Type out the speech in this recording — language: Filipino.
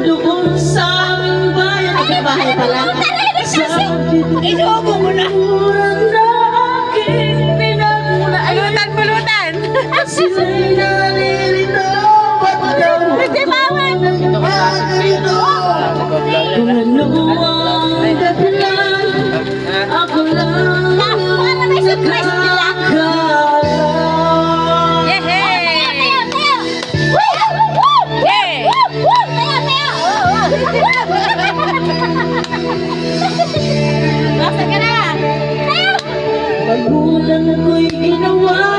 doon sa aming bayan. Ay, bahay pala. Inuubo mo na. Na aking pinagmula. Pulutan. Sila'y nalilito. Hindi bawal. Kung ano ang dahilan, ako lang Para may surprise nila. nakakaalam. Yehey! Yay! Basta ka na! Magulang ko'y ginawa